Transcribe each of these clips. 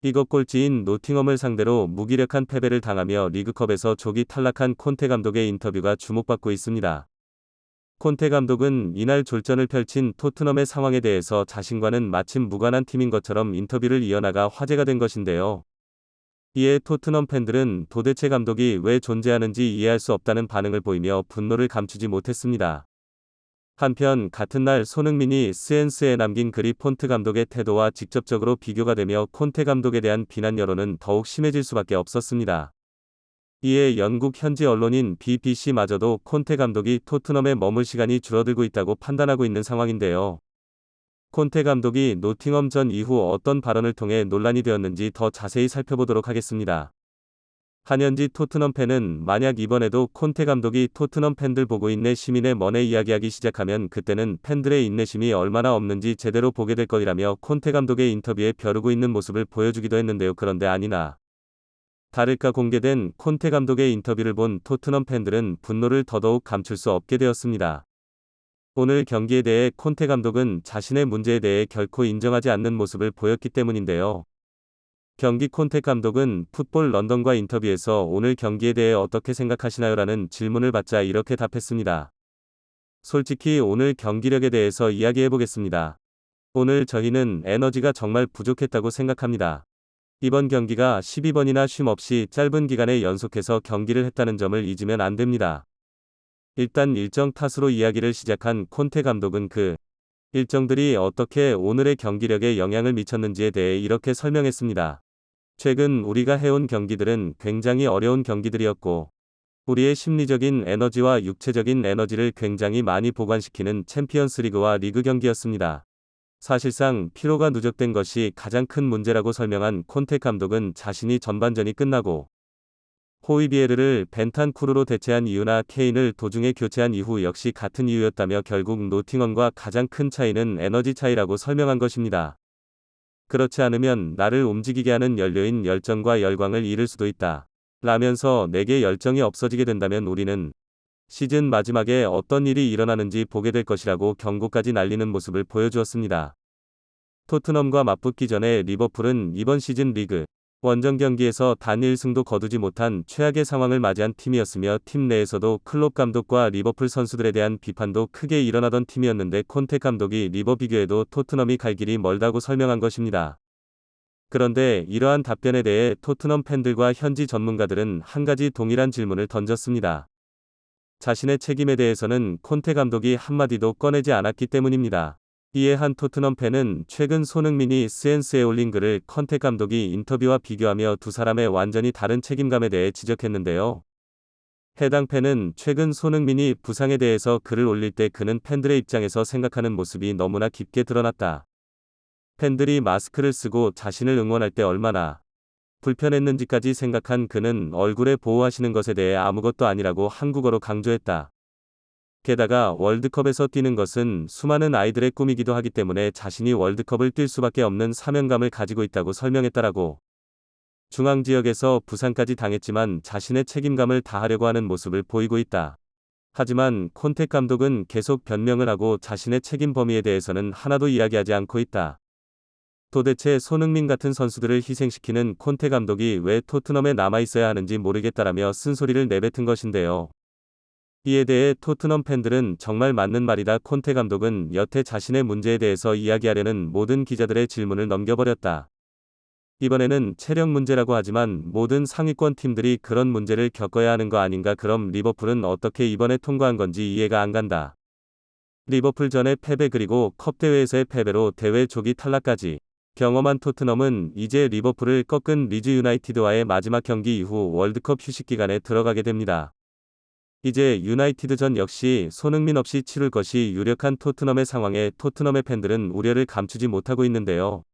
이것 꼴찌인 노팅엄을 상대로 무기력한 패배를 당하며 리그컵에서 조기 탈락한 콘테 감독의 인터뷰가 주목받고 있습니다. 콘테 감독은 이날 졸전을 펼친 토트넘의 상황에 대해서 자신과는 마침 무관한 팀인 것처럼 인터뷰를 이어나가 화제가 된 것인데요. 이에 토트넘 팬들은 도대체 감독이 왜 존재하는지 이해할 수 없다는 반응을 보이며 분노를 감추지 못했습니다. 한편 같은 날 손흥민이 SNS에 남긴 글이 폰트 감독의 태도와 직접적으로 비교가 되며 콘테 감독에 대한 비난 여론은 더욱 심해질 수밖에 없었습니다. 이에 영국 현지 언론인 BBC마저도 콘테 감독이 토트넘에 머물 시간이 줄어들고 있다고 판단하고 있는 상황인데요. 콘테 감독이 노팅엄 전 이후 어떤 발언을 통해 논란이 되었는지 더 자세히 살펴보도록 하겠습니다. 한현지 토트넘 팬은 만약 이번에도 콘테 감독이 토트넘 팬들 보고 인내심이네 뭐네 이야기하기 시작하면 그때는 팬들의 인내심이 얼마나 없는지 제대로 보게 될 거라며 콘테 감독의 인터뷰에 벼르고 있는 모습을 보여주기도 했는데요. 그런데 아니나 다를까 공개된 콘테 감독의 인터뷰를 본 토트넘 팬들은 분노를 더더욱 감출 수 없게 되었습니다. 오늘 경기에 대해 콘테 감독은 자신의 문제에 대해 결코 인정하지 않는 모습을 보였기 때문인데요. 경기 콘테 감독은 풋볼 런던과 인터뷰에서 오늘 경기에 대해 어떻게 생각하시나요? 라는 질문을 받자 이렇게 답했습니다. 솔직히 오늘 경기력에 대해서 이야기해 보겠습니다. 오늘 저희는 에너지가 정말 부족했다고 생각합니다. 이번 경기가 12번이나 쉼 없이 짧은 기간에 연속해서 경기를 했다는 점을 잊으면 안 됩니다. 일단 일정 탓으로 이야기를 시작한 콘테 감독은 그 일정들이 어떻게 오늘의 경기력에 영향을 미쳤는지에 대해 이렇게 설명했습니다. 최근 우리가 해온 경기들은 굉장히 어려운 경기들이었고, 우리의 심리적인 에너지와 육체적인 에너지를 굉장히 많이 보관시키는 챔피언스리그와 리그 경기였습니다. 사실상 피로가 누적된 것이 가장 큰 문제라고 설명한 콘테 감독은 자신이 전반전이 끝나고 호이비에르를 벤탄쿠르로 대체한 이유나 케인을 도중에 교체한 이후 역시 같은 이유였다며 결국 노팅엄과 가장 큰 차이는 에너지 차이라고 설명한 것입니다. 그렇지 않으면 나를 움직이게 하는 연료인 열정과 열광을 잃을 수도 있다. 라면서 내게 열정이 없어지게 된다면 우리는 시즌 마지막에 어떤 일이 일어나는지 보게 될 것이라고 경고까지 날리는 모습을 보여주었습니다. 토트넘과 맞붙기 전에 리버풀은 이번 시즌 리그 원정 경기에서 단 1승도 거두지 못한 최악의 상황을 맞이한 팀이었으며 팀 내에서도 클롭 감독과 리버풀 선수들에 대한 비판도 크게 일어나던 팀이었는데 콘테 감독이 리버 비교에도 토트넘이 갈 길이 멀다고 설명한 것입니다. 그런데 이러한 답변에 대해 토트넘 팬들과 현지 전문가들은 한 가지 동일한 질문을 던졌습니다. 자신의 책임에 대해서는 콘테 감독이 한마디도 꺼내지 않았기 때문입니다. 이에 한 토트넘 팬은 최근 손흥민이 SNS에 올린 글을 콘테 감독이 인터뷰와 비교하며 두 사람의 완전히 다른 책임감에 대해 지적했는데요. 해당 팬은 최근 손흥민이 부상에 대해서 글을 올릴 때 그는 팬들의 입장에서 생각하는 모습이 너무나 깊게 드러났다. 팬들이 마스크를 쓰고 자신을 응원할 때 얼마나 불편했는지까지 생각한 그는 얼굴에 보호하시는 것에 대해 아무것도 아니라고 한국어로 강조했다. 게다가 월드컵에서 뛰는 것은 수많은 아이들의 꿈이기도 하기 때문에 자신이 월드컵을 뛸 수밖에 없는 사명감을 가지고 있다고 설명했다라고. 중앙지역에서 부상까지 당했지만 자신의 책임감을 다하려고 하는 모습을 보이고 있다. 하지만 콘테 감독은 계속 변명을 하고 자신의 책임 범위에 대해서는 하나도 이야기하지 않고 있다. 도대체 손흥민 같은 선수들을 희생시키는 콘테 감독이 왜 토트넘에 남아있어야 하는지 모르겠다라며 쓴소리를 내뱉은 것인데요. 이에 대해 토트넘 팬들은 정말 맞는 말이다. 콘테 감독은 여태 자신의 문제에 대해서 이야기하려는 모든 기자들의 질문을 넘겨버렸다. 이번에는 체력 문제라고 하지만 모든 상위권 팀들이 그런 문제를 겪어야 하는 거 아닌가? 그럼 리버풀은 어떻게 이번에 통과한 건지 이해가 안 간다. 리버풀 전의 패배 그리고 컵대회에서의 패배로 대회 조기 탈락까지 경험한 토트넘은 이제 리버풀을 꺾은 리즈 유나이티드와의 마지막 경기 이후 월드컵 휴식 기간에 들어가게 됩니다. 이제 유나이티드전 역시 손흥민 없이 치룰 것이 유력한 토트넘의 상황에 토트넘의 팬들은 우려를 감추지 못하고 있는데요.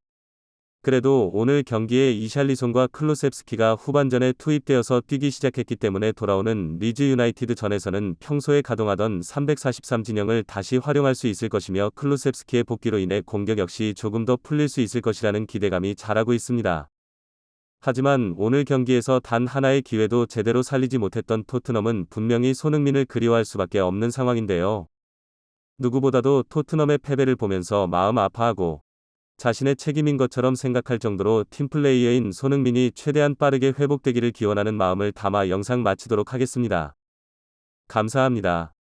그래도 오늘 경기에 이샬리송과 클루셉스키가 후반전에 투입되어서 뛰기 시작했기 때문에 돌아오는 리즈 유나이티드 전에서는 평소에 가동하던 343 진영을 다시 활용할 수 있을 것이며 클루셉스키의 복귀로 인해 공격 역시 조금 더 풀릴 수 있을 것이라는 기대감이 자라고 있습니다. 하지만 오늘 경기에서 단 하나의 기회도 제대로 살리지 못했던 토트넘은 분명히 손흥민을 그리워할 수밖에 없는 상황인데요. 누구보다도 토트넘의 패배를 보면서 마음 아파하고 자신의 책임인 것처럼 생각할 정도로 팀플레이어인 손흥민이 최대한 빠르게 회복되기를 기원하는 마음을 담아 영상 마치도록 하겠습니다. 감사합니다.